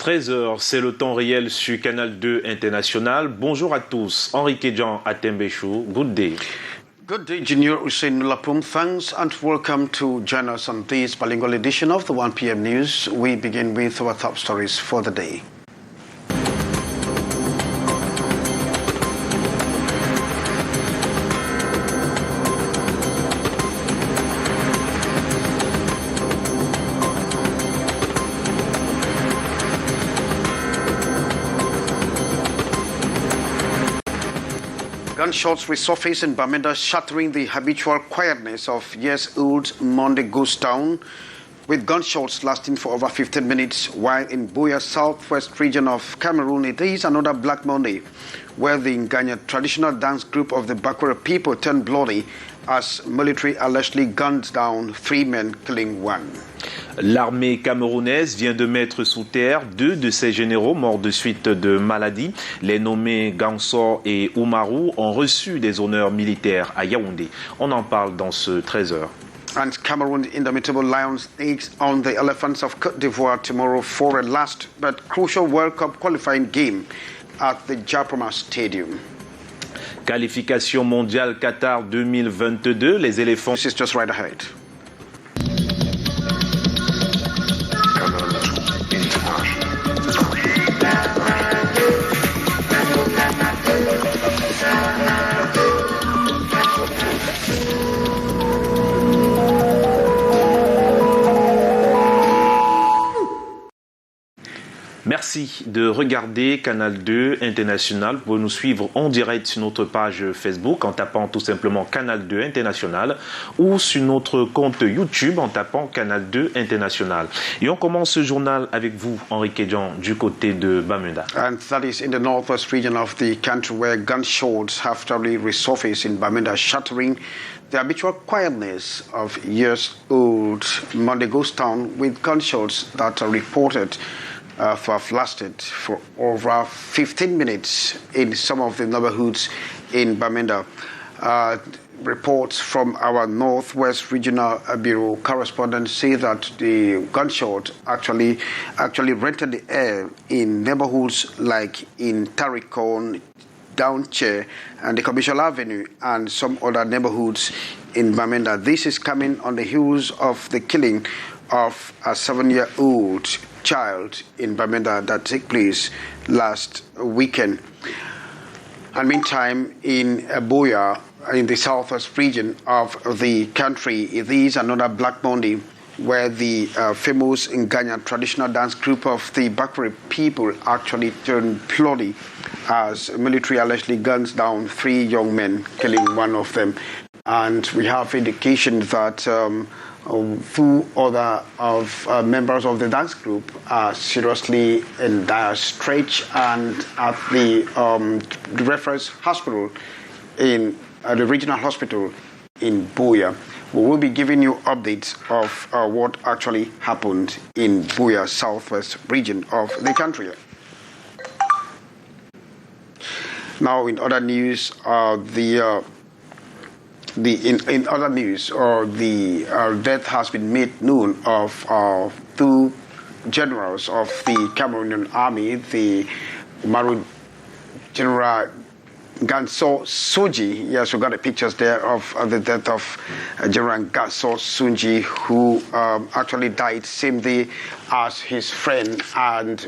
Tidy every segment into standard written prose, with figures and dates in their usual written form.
13h, c'est le temps réel sur Canal 2 International. Bonjour à tous. Henri Kedjan à Tembechou. Good day. Good day, Junior Hussein Lapum. Thanks and welcome to join us on this bilingual edition of the 1 p.m. news. We begin with our top stories for the day. Gunshots resurface in Bamenda, shattering the habitual quietness of years-old Monday Ghost Town, with gunshots lasting for over 15 minutes, while in Buea, southwest region of Cameroon, it is another Black Monday, where the Nganya traditional dance group of the Bakwara people turned bloody as military allegedly gunned down 3 men, killing 1. L'armée camerounaise vient de mettre sous terre 2 de ses généraux morts de suite de maladie. Les nommés Gansor et Oumarou ont reçu des honneurs militaires à Yaoundé. On en parle dans ce 13h. And Cameroon's indomitable lions takes on the elephants of Côte d'Ivoire tomorrow for a last but crucial World Cup qualifying game at the Japoma Stadium. Qualification mondiale Qatar 2022, les éléphants... This is just right ahead. Merci de regarder Canal 2 International. Vous pouvez nous suivre en direct sur notre page Facebook en tapant tout simplement Canal 2 International ou sur notre compte YouTube en tapant Canal 2 International. Et on commence ce journal avec vous, Henri Kedjan, du côté de Bamenda. And that is in the northwest region of the country where gunshots have totally resurfaced in Bamenda, shattering the habitual quietness of years-old Monday Ghost Town, with gunshots that are reported to have lasted for over 15 minutes in some of the neighborhoods in Bamenda. Reports from our Northwest Regional Bureau correspondents say that the gunshot actually rented the air in neighborhoods like in Tarikon, Downchair, and the Commercial Avenue, and some other neighborhoods in Bamenda. This is coming on the heels of the killing of a 7-year-old child in Bamenda that took place last weekend. And meantime, in Buea, in the southwest region of the country, it is another Black Monday where the famous Nganya traditional dance group of the Bakwara people actually turned bloody as military allegedly guns down 3 young men, killing 1 of them. And we have indication that 2 other members of the dance group are seriously in dire stretch and at the reference hospital in the regional hospital in Buea. We will be giving you updates of what actually happened in Buea, southwest region of the country. Now, in other news, the death has been made known of 2 generals of the Cameroonian army, the Umaru General Gansor Sunji. Yes, we got the pictures there of the death of General Gansor Sunji, who actually died same day as his friend, and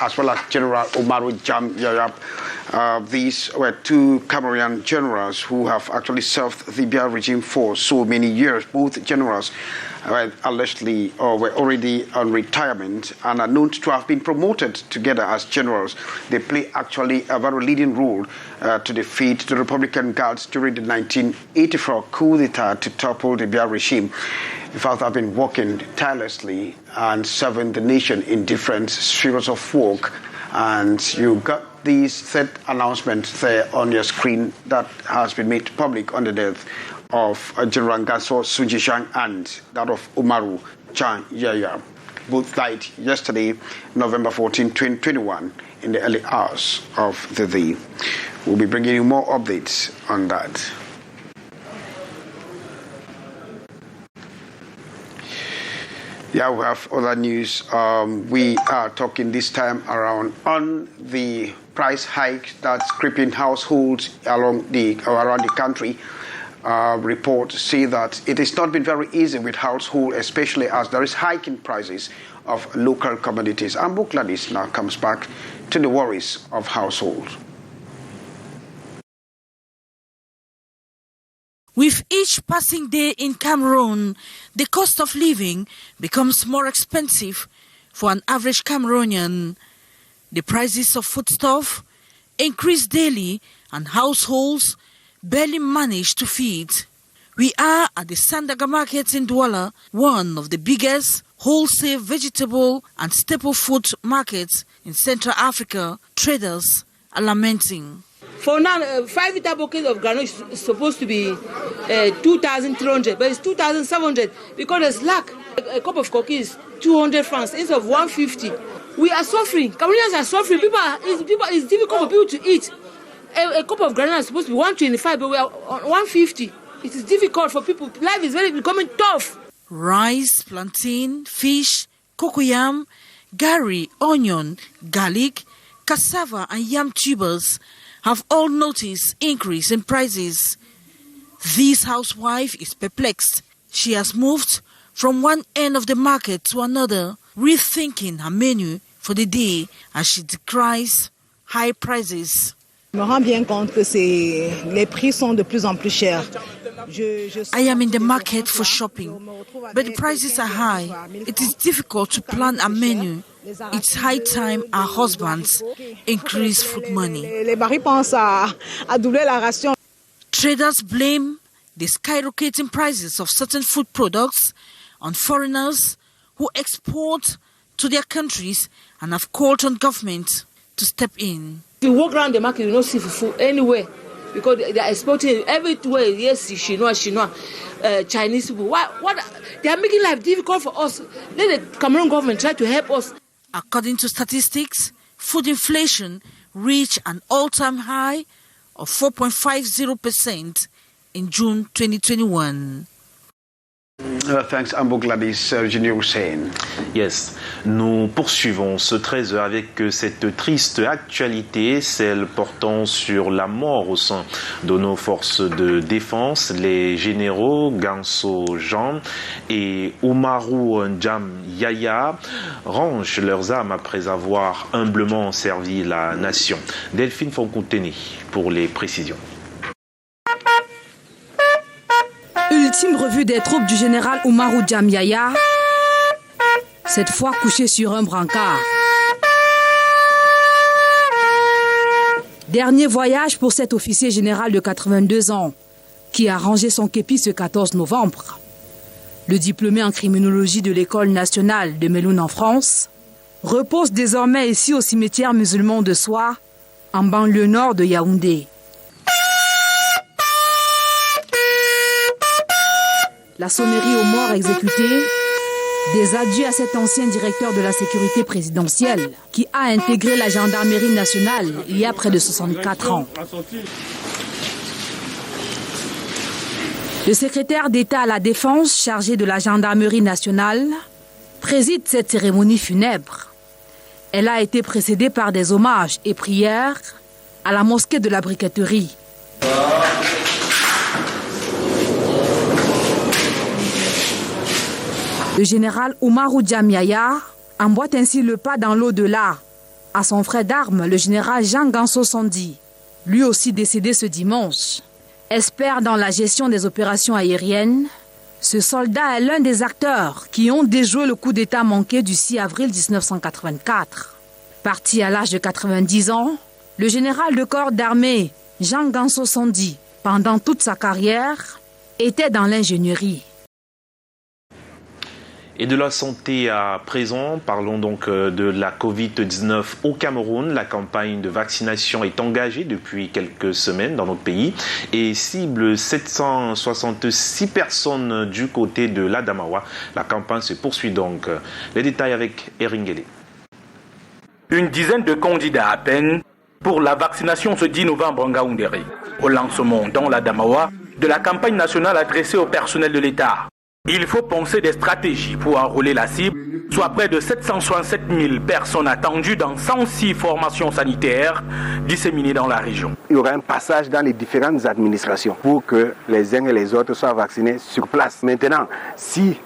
as well as General Umaru Jam Yayab. These were 2 Cameroonian generals who have actually served the Biya regime for so many years. Both generals allegedly were already on retirement and are known to have been promoted together as generals. They play actually a very leading role to defeat the Republican Guards during the 1984 coup d'etat to topple the Biya regime. In fact, I've been working tirelessly and serving the nation in different spheres of work. And you got these third announcements there on your screen that has been made public on the death of General Gansor Sunji Shang and that of Umaru Chan Yaya. Both died yesterday, November 14, 2021, in the early hours of the day. We'll be bringing you more updates on that. Yeah, we have other news. We are talking this time around on the price hike that's creeping households around the country. Reports say that it has not been very easy with households, especially as there is hiking prices of local commodities. And Bukladis now comes back to the worries of households. With each passing day in Cameroon, the cost of living becomes more expensive for an average Cameroonian. The prices of foodstuff increase daily and households barely manage to feed. We are at the Sandaga market in Douala, one of the biggest wholesale vegetable and staple food markets in Central Africa. Traders are lamenting. For now, 5-liter bucket of groundnut is supposed to be 2,300, but it's 2,700 because there's lack. A cup of coffee is 200 francs instead of 150. We are suffering. Cameroonians are suffering. It's difficult for people to eat. A cup of groundnut is supposed to be 125, but we are on 150. It is difficult for people. Life is becoming tough. Rice, plantain, fish, cocoyam, gari, onion, garlic, cassava and yam tubers have all noticed increase in prices. This housewife is perplexed. She has moved from one end of the market to another, rethinking her menu for the day as she decries high prices. Je me rends bien compte que les prix sont de plus en plus chers. I am in the market for shopping, but the prices are high. It is difficult to plan a menu. It's high time our husbands increase food money. Traders blame the skyrocketing prices of certain food products on foreigners who export to their countries and have called on government to step in. If you walk around the market, you don't see food anywhere because they are exporting everywhere. Yes, Chinois, Chinese people. What? They are making life difficult for us. Let the Cameroon government try to help us. According to statistics, food inflation reached an all-time high of 4.50% in June 2021. Thanks, Ambo Gladys, Virginie Hussein. Yes, nous poursuivons ce 13h avec cette triste actualité, celle portant sur la mort au sein de nos forces de défense. Les généraux Ganso Jean et Oumarou Ndjam Yaya rangent leurs armes après avoir humblement servi la nation. Delphine Fonconteni pour les précisions. Ultime revue des troupes du général Oumarou Ndjam Yaya, cette fois couché sur un brancard. Dernier voyage pour cet officier général de 82 ans qui a rangé son képi ce 14 novembre. Le diplômé en criminologie de l'école nationale de Meloun en France repose désormais ici au cimetière musulman de Soie, en banlieue nord de Yaoundé. La sonnerie aux morts exécutée, des adieux à cet ancien directeur de la sécurité présidentielle qui a intégré la gendarmerie nationale il y a près de 64 ans. Le secrétaire d'État à la Défense chargé de la gendarmerie nationale préside cette cérémonie funèbre. Elle a été précédée par des hommages et prières à la mosquée de la Briqueterie. Le général Oumarou Ndjam Yaya emboîte ainsi le pas dans l'au-delà à son frère d'armes, le général Jean Ganso Sandi, lui aussi décédé ce dimanche. Expert dans la gestion des opérations aériennes, ce soldat est l'un des acteurs qui ont déjoué le coup d'État manqué du 6 avril 1984. Parti à l'âge de 90 ans, le général de corps d'armée Jean Ganso Sandi, pendant toute sa carrière, était dans l'ingénierie. Et de la santé à présent, parlons donc de la Covid-19 au Cameroun. La campagne de vaccination est engagée depuis quelques semaines dans notre pays et cible 766 personnes du côté de l'Adamawa. La campagne se poursuit donc. Les détails avec Eringele. Une dizaine de candidats à peine pour la vaccination ce 10 novembre en Ngaoundéré. Au lancement dans l'Adamawa de la campagne nationale adressée au personnel de l'État. Il faut penser des stratégies pour enrôler la cible, soit près de 767 000 personnes attendues dans 106 formations sanitaires disséminées dans la région. Il y aura un passage dans les différentes administrations pour que les uns et les autres soient vaccinés sur place. Maintenant, si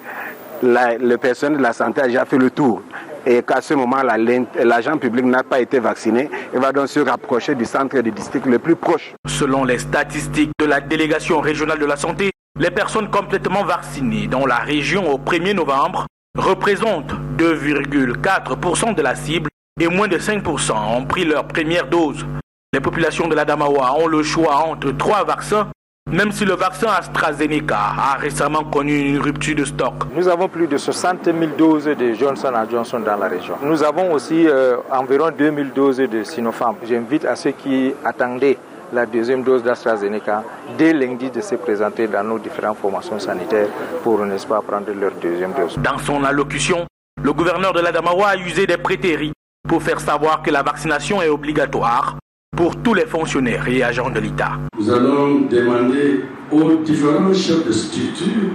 le personnel de la santé a déjà fait le tour et qu'à ce moment l'agent public n'a pas été vacciné, il va donc se rapprocher du centre de district le plus proche. Selon les statistiques de la délégation régionale de la santé, les personnes complètement vaccinées dans la région au 1er novembre représentent 2,4% de la cible et moins de 5% ont pris leur première dose. Les populations de l'Adamawa ont le choix entre 3 vaccins, même si le vaccin AstraZeneca a récemment connu une rupture de stock. Nous avons plus de 60 000 doses de Johnson & Johnson dans la région. Nous avons aussi environ 2 000 doses de Sinopharm. J'invite à ceux qui attendaient la deuxième dose d'AstraZeneca dès lundi de se présenter dans nos différentes formations sanitaires pour, n'est-ce pas, prendre leur deuxième dose. Dans son allocution, le gouverneur de l'Adamawa a usé des prétérites pour faire savoir que la vaccination est obligatoire pour tous les fonctionnaires et agents de l'État. Nous allons demander aux différents chefs de structure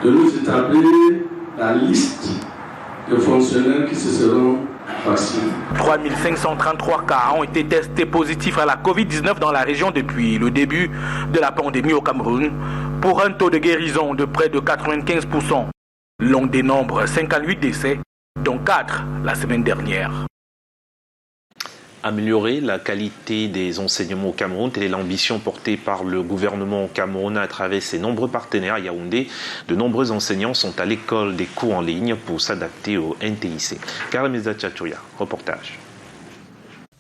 de nous établir la liste de fonctionnaires qui se seront vaccinés. 3533 cas ont été testés positifs à la Covid-19 dans la région depuis le début de la pandémie au Cameroun, pour un taux de guérison de près de 95%. L'on dénombre 58 décès, dont 4 la semaine dernière. Améliorer la qualité des enseignements au Cameroun, telle est l'ambition portée par le gouvernement camerounais à travers ses nombreux partenaires à Yaoundé. De nombreux enseignants sont à l'école des cours en ligne pour s'adapter au NTIC. Karameza Tchatouria, reportage.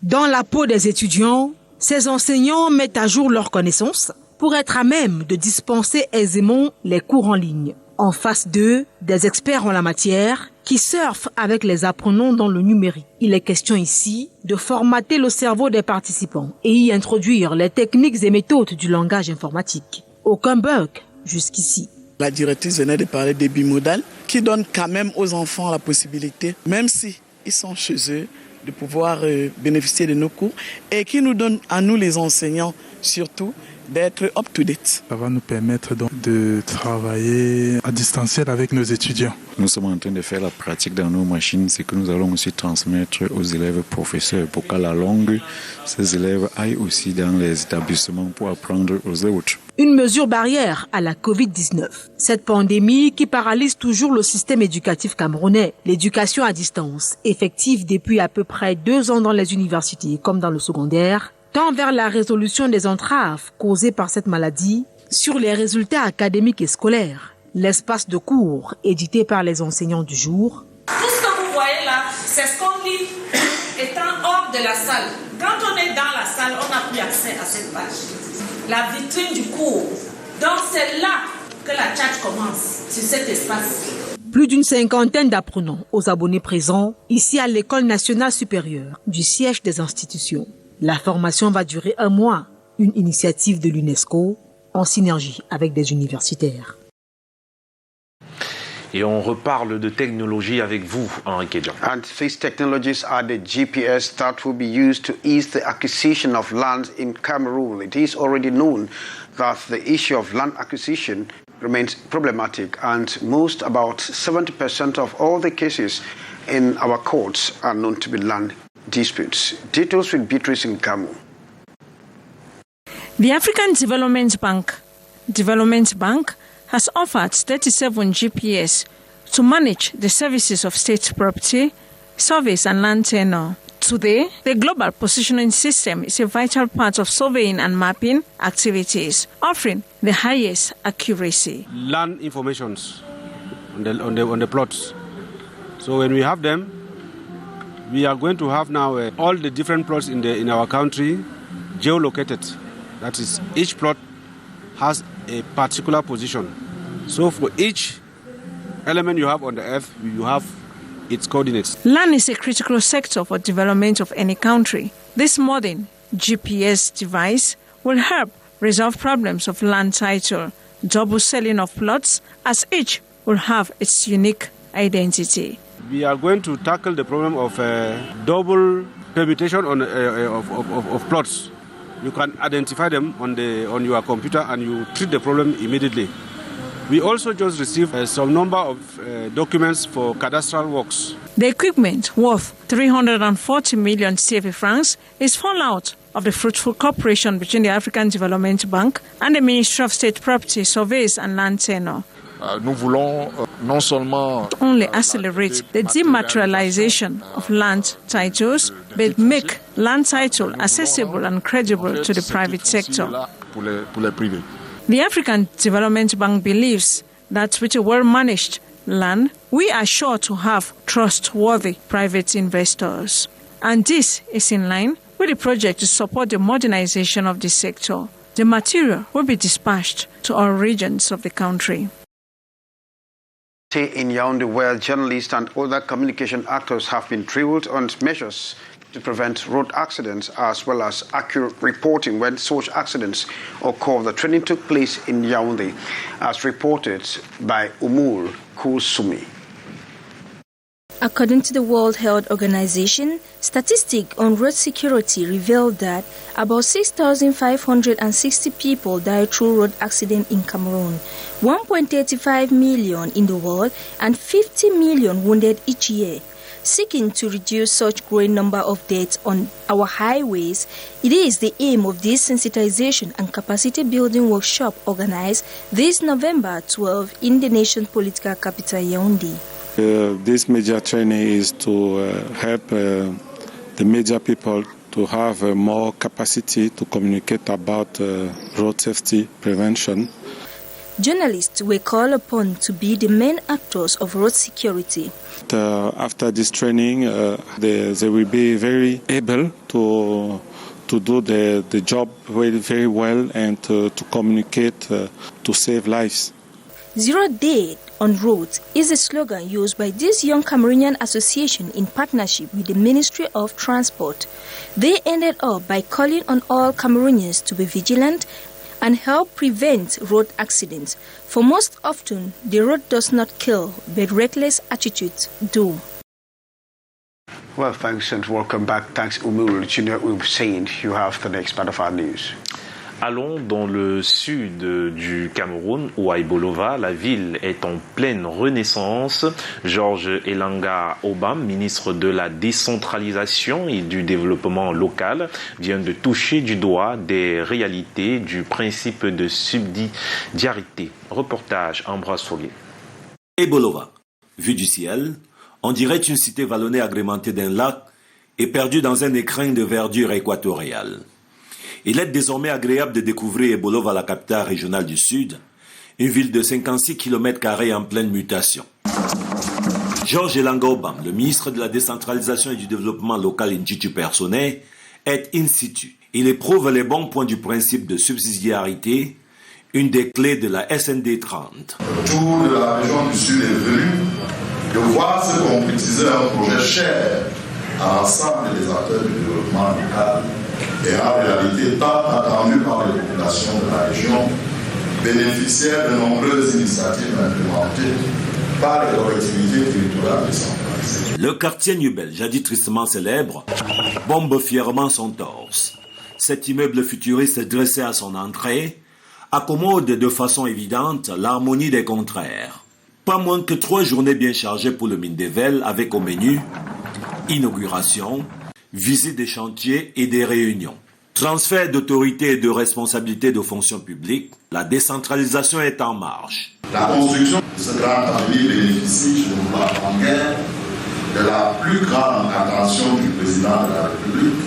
Dans la peau des étudiants, ces enseignants mettent à jour leurs connaissances pour être à même de dispenser aisément les cours en ligne. En face d'eux, des experts en la matière qui surfent avec les apprenants dans le numérique. Il est question ici de formater le cerveau des participants et y introduire les techniques et méthodes du langage informatique. Aucun bug jusqu'ici. La directrice venait de parler des bimodales qui donnent quand même aux enfants la possibilité, même si ils sont chez eux, de pouvoir bénéficier de nos cours et qui nous donne à nous les enseignants surtout d'être up-to-date. Ça va nous permettre donc de travailler à distanciel avec nos étudiants. Nous sommes en train de faire la pratique dans nos machines, c'est que nous allons aussi transmettre aux élèves professeurs pour qu'à la longue, ces élèves aillent aussi dans les établissements pour apprendre aux autres. Une mesure barrière à la Covid-19. Cette pandémie qui paralyse toujours le système éducatif camerounais. L'éducation à distance, effective depuis à peu près 2 ans dans les universités comme dans le secondaire, tend vers la résolution des entraves causées par cette maladie sur les résultats académiques et scolaires. L'espace de cours édité par les enseignants du jour. Tout ce que vous voyez là, c'est ce qu'on lit étant hors de la salle. Quand on est dans la salle, on n'a plus accès à cette page. La vitrine du cours. Donc c'est là que la chat commence, sur cet espace. Plus d'une 50aine d'apprenants aux abonnés présents ici à l'École nationale supérieure du siège des institutions. La formation va durer 1 mois, une initiative de l'UNESCO en synergie avec des universitaires. Et on reparle de technologie avec vous, Henri Kedjan. And these technologies are the GPS that will be used to ease the acquisition of land in Cameroon. It is already known that the issue of land acquisition remains problematic, and most, about 70% of all the cases in our courts are known to be land disputes. Details with Beatrice in Cameroon. The African Development Bank has offered 37 GPS to manage the services of state property, surveys and land tenure. Today, the global positioning system is a vital part of surveying and mapping activities, offering the highest accuracy. Land informations on the plots. So when we have them, we are going to have now all the different plots in our country geolocated. That is, each plot has a particular position. So for each element you have on the earth, you have its coordinates. Land is a critical sector for development of any country. This modern GPS device will help resolve problems of land title, double selling of plots, as each will have its unique identity. We are going to tackle the problem of double permutation of plots. You can identify them on your computer and you treat the problem immediately. We also just received some number of documents for cadastral works. The equipment, worth 340 million CFA francs, is fallout of the fruitful cooperation between the African Development Bank and the Ministry of State Property, Surveys and Land Tenure. Nous voulons non seulement only accelerate the dematerialization of land titles, but make land title accessible and credible to the private sector. The African Development Bank believes that with a well-managed land, we are sure to have trustworthy private investors. And this is in line with the project to support the modernization of the sector. The material will be dispatched to all regions of the country. In Yaoundé, where journalists and other communication actors have been drilled on measures to prevent road accidents as well as accurate reporting when such accidents occur. The training took place in Yaoundé, as reported by Umul Kusumi. According to the World Health Organization, statistics on road security revealed that about 6,560 people died through road accidents in Cameroon, 1.35 million in the world, and 50 million wounded each year. Seeking to reduce such growing number of deaths on our highways, it is the aim of this sensitization and capacity building workshop organized this November 12 in the nation's political capital, Yaoundé. This media training is to help the media people to have more capacity to communicate about road safety prevention. Journalists were called upon to be the main actors of road security. After this training, they will be very able to do the job very well and to communicate to save lives. Zero Death on Roads is a slogan used by this young Cameroonian association in partnership with the Ministry of Transport. They ended up by calling on all Cameroonians to be vigilant and help prevent road accidents. For most often, the road does not kill, but reckless attitudes do. Well, thanks and welcome back. Thanks, Umul. Junior Hussein, you have the next part of our news. Allons dans le sud du Cameroun, où à Ibolova, la ville est en pleine renaissance. Georges Elanga Obam, ministre de la décentralisation et du développement local, vient de toucher du doigt des réalités du principe de subsidiarité. Reportage Ambroise Follier. Ibolova, vue du ciel, on dirait une cité vallonnée agrémentée d'un lac et perdue dans un écrin de verdure équatoriale. Il est désormais agréable de découvrir Ibolova, la capitale régionale du Sud, une ville de 56 km² en pleine mutation. Georges Elanga Obam, le ministre de la décentralisation et du développement local Indjitu Personné, est in situ. Il éprouve les bons points du principe de subsidiarité, une des clés de la SND 30. Le tour de la région du Sud est venu de voir se concrétiser un projet cher à l'ensemble des acteurs du développement local et en réalité tant attendu par les populations de la région, bénéficiaires de nombreuses initiatives implémentées par les collectivités territoriales décentralisées. Le quartier Nubel, jadis tristement célèbre, bombe fièrement son torse. Cet immeuble futuriste dressé à son entrée accommode de façon évidente l'harmonie des contraires. Pas moins que 3 journées bien chargées pour le Mindevel avec au menu inauguration, visite des chantiers et des réunions. Transfert d'autorité et de responsabilité de fonctions publiques, la décentralisation est en marche. La construction de ce grand avenir bénéficie, je ne vous l'apprends guère, de la plus grande attention du président de la République,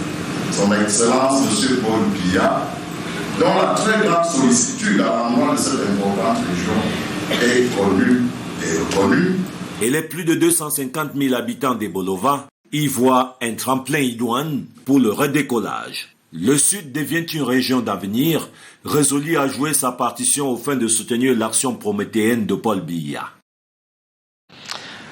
son Excellence M. Paul Biya, dont la très grande sollicitude à l'endroit de cette importante région est connue et reconnue. Et les plus de 250 000 habitants d'Ibolova y voient un tremplin idoine pour le redécollage. Le Sud devient une région d'avenir, résolue à jouer sa partition au fin de soutenir l'action prométhéenne de Paul Biya.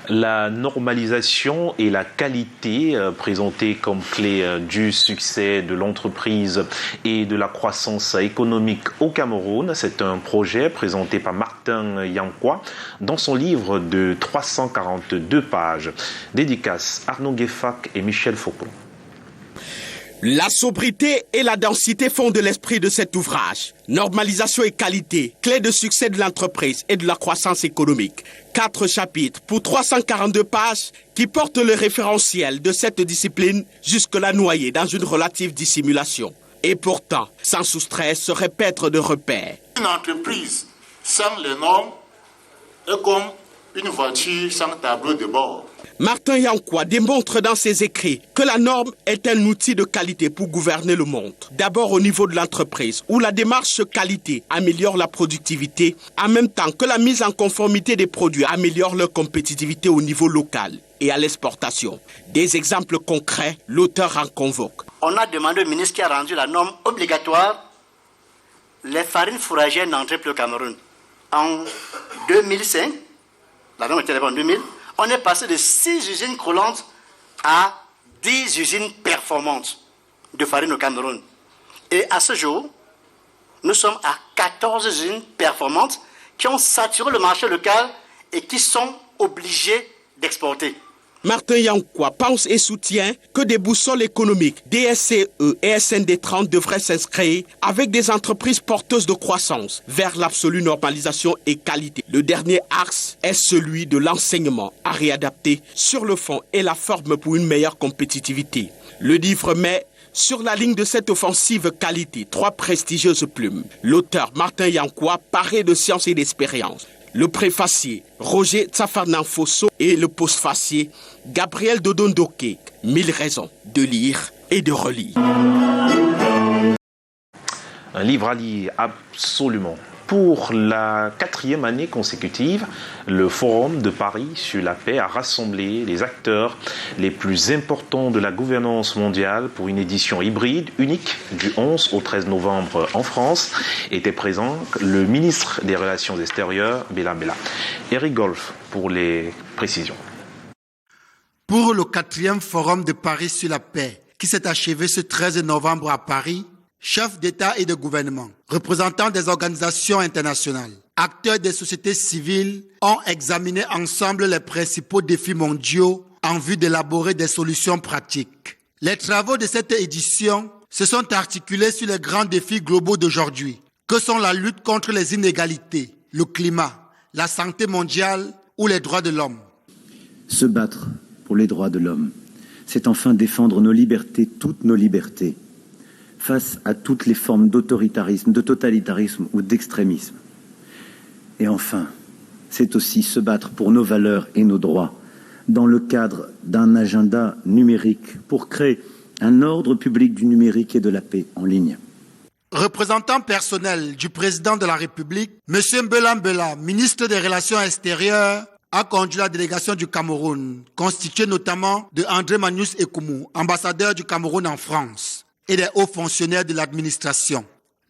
La normalisation et la qualité présentées comme clé du succès de l'entreprise et de la croissance économique au Cameroun, c'est un projet présenté par Martin Yankwa dans son livre de 342 pages. Dédicace Arnaud Gueffac et Michel Foucault. La sobriété et la densité font de l'esprit de cet ouvrage. Normalisation et qualité, clé de succès de l'entreprise et de la croissance économique. 4 chapitres pour 342 pages qui portent le référentiel de cette discipline jusque-là noyée dans une relative dissimulation. Et pourtant, sans soustraire serait paître de repères. Une entreprise sans les normes est comme une voiture sans tableau de bord. Martin Yankwa démontre dans ses écrits que la norme est un outil de qualité pour gouverner le monde. D'abord au niveau de l'entreprise, où la démarche qualité améliore la productivité, en même temps que la mise en conformité des produits améliore leur compétitivité au niveau local et à l'exportation. Des exemples concrets, l'auteur en convoque. On a demandé au ministre qui a rendu la norme obligatoire, les farines fourragères n'entraient plus au Cameroun. En 2005, la norme était en 2000, on est passé de 6 usines collantes à 10 usines performantes de farine au Cameroun. Et à ce jour, nous sommes à 14 usines performantes qui ont saturé le marché local et qui sont obligées d'exporter. Martin Yankwa pense et soutient que des boussoles économiques, DSCE et SND 30 devraient s'inscrire avec des entreprises porteuses de croissance vers l'absolue normalisation et qualité. Le dernier axe est celui de l'enseignement à réadapter sur le fond et la forme pour une meilleure compétitivité. Le livre met sur la ligne de cette offensive qualité 3 prestigieuses plumes. L'auteur Martin Yankwa paré de science et d'expérience. Le préfacier Roger Tsafarnan-Fosso et le postfacier Gabriel Dodondoke. 1000 raisons de lire et de relire. Un livre à lire absolument. Pour la 4e année consécutive, le Forum de Paris sur la paix a rassemblé les acteurs les plus importants de la gouvernance mondiale pour une édition hybride unique du 11 au 13 novembre en France. Était présent le ministre des Relations extérieures, Béla Béla. Eric Golf pour les précisions. Pour le 4e Forum de Paris sur la paix, qui s'est achevé ce 13 novembre à Paris, chefs d'État et de gouvernement, représentants des organisations internationales, acteurs des sociétés civiles ont examiné ensemble les principaux défis mondiaux en vue d'élaborer des solutions pratiques. Les travaux de cette édition se sont articulés sur les grands défis globaux d'aujourd'hui, que sont la lutte contre les inégalités, le climat, la santé mondiale ou les droits de l'homme. Se battre pour les droits de l'homme, c'est enfin défendre nos libertés, toutes nos libertés, face à toutes les formes d'autoritarisme, de totalitarisme ou d'extrémisme. Et enfin, c'est aussi se battre pour nos valeurs et nos droits dans le cadre d'un agenda numérique pour créer un ordre public du numérique et de la paix en ligne. Représentant personnel du président de la République, M. Mbela Mbela, ministre des Relations extérieures, a conduit la délégation du Cameroun, constituée notamment de André Manius Ekoumou, ambassadeur du Cameroun en France, et des hauts fonctionnaires de l'administration.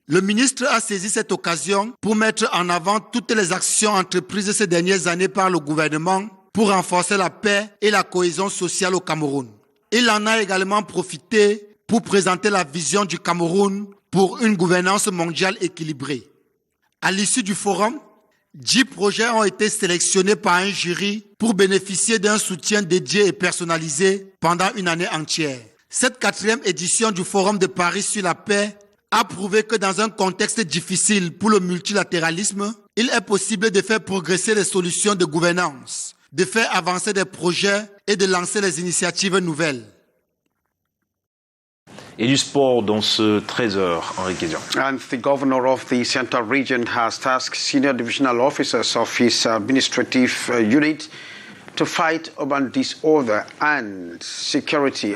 Le ministre a saisi cette occasion pour mettre en avant toutes les actions entreprises ces dernières années par le gouvernement pour renforcer la paix et la cohésion sociale au Cameroun. Il en a également profité pour présenter la vision du Cameroun pour une gouvernance mondiale équilibrée. À l'issue du forum, 10 projets ont été sélectionnés par un jury pour bénéficier d'un soutien dédié et personnalisé pendant une année entière. Cette 4e édition du Forum de Paris sur la paix a prouvé que dans un contexte difficile pour le multilatéralisme, il est possible de faire progresser les solutions de gouvernance, de faire avancer des projets et de lancer les initiatives nouvelles. Et du sport dans ce 13h, Henri Kézian. And the governor of the Central Region has tasked senior divisional officers of his administrative unit to fight urban disorder and insecurity,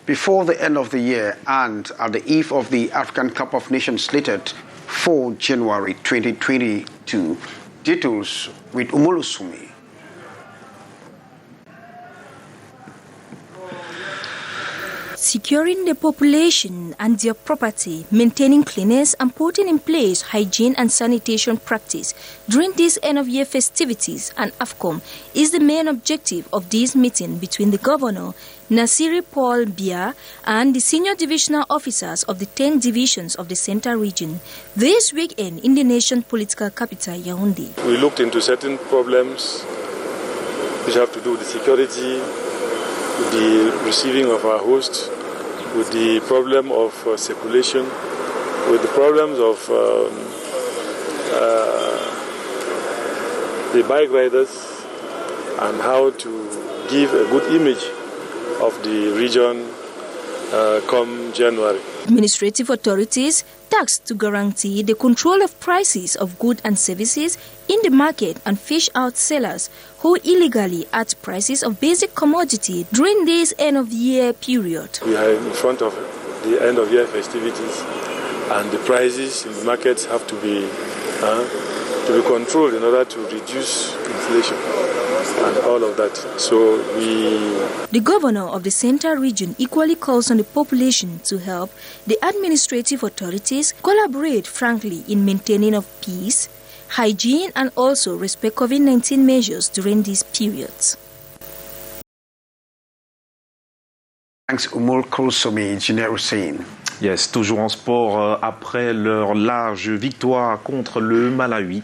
before the end of the year and at the eve of the African Cup of Nations slated for January 2022. Details with Umulu Sumi. Securing the population and their property, maintaining cleanliness and putting in place hygiene and sanitation practice during these end-of-year festivities and AFCOM is the main objective of this meeting between the Governor, Nasiri Paul Biya, and the senior divisional officers of the 10 divisions of the Central Region this weekend in the nation's political capital, Yaoundé. We looked into certain problems which have to do with the security, the receiving of our hosts, with the problem of circulation, with the problems of the bike riders, and how to give a good image of the region come January. Administrative authorities tasked to guarantee the control of prices of goods and services in the market and fish out sellers who illegally add prices of basic commodity during this end-of-year period. We are in front of the end-of-year festivities, and the prices in the markets have to be controlled in order to reduce inflation and all of that. So The governor of the Central Region equally calls on the population to help the administrative authorities collaborate frankly in maintaining of peace, hygiene, and also respect COVID-19 measures during these periods. Thanks, Umul Kulsumi, Junior Hussein. Yes, toujours en sport, après leur large victoire contre le Malawi.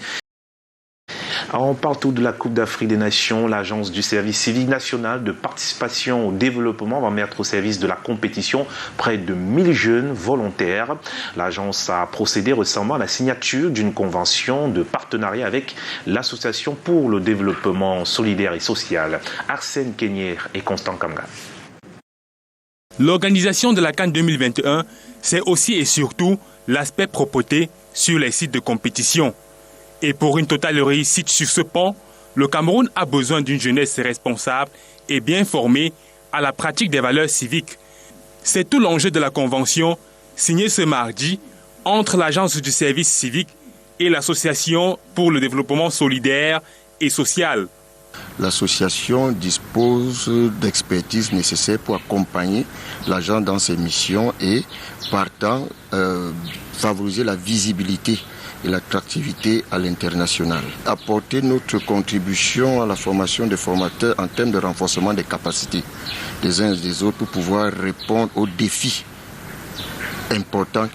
Alors, on parle tout de la Coupe d'Afrique des Nations. L'Agence du service civique national de participation au développement va mettre au service de la compétition près de 1000 jeunes volontaires. L'agence a procédé récemment à la signature d'une convention de partenariat avec l'Association pour le développement solidaire et social. Arsène Kenyer et Constant Kamga. L'organisation de la CAN 2021, c'est aussi et surtout l'aspect propreté sur les sites de compétition. Et pour une totale réussite sur ce pont, le Cameroun a besoin d'une jeunesse responsable et bien formée à la pratique des valeurs civiques. C'est tout l'enjeu de la convention signée ce mardi entre l'Agence du service civique et l'Association pour le développement solidaire et social. L'association dispose d'expertise nécessaire pour accompagner l'agent dans ses missions et, partant, favoriser la visibilité et l'attractivité à l'international. Apporter notre contribution à la formation des formateurs en termes de renforcement des capacités des uns et des autres pour pouvoir répondre aux défis importants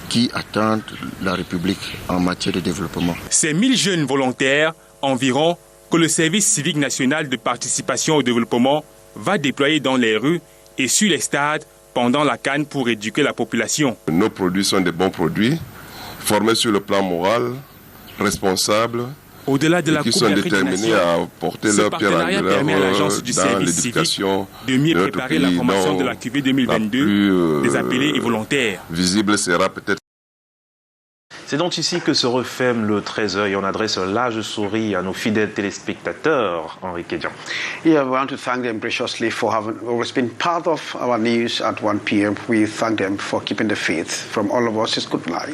qui attendent la République en matière de développement. Ces 1000 jeunes volontaires environ que le service civique national de participation au développement va déployer dans les rues et sur les stades pendant la CAN pour éduquer la population. Nos produits sont des bons produits, formés sur le plan moral, responsables, au-delà de la qui Coupe sont d'Afrique des déterminés Nations, à porter ce leur pierre partenariat permet à l'Agence du dans service civique l'éducation de mieux notre préparer la pays, formation de la QV 2022 des appelés et volontaires. Visible sera peut-être. C'est donc ici que se referme le 13h et on adresse un large sourire à nos fidèles téléspectateurs, Henri Kédian. Yeah, we want to thank them graciously for having always been part of our news at 1 p.m. We thank them for keeping the faith. From all of us, it's good night.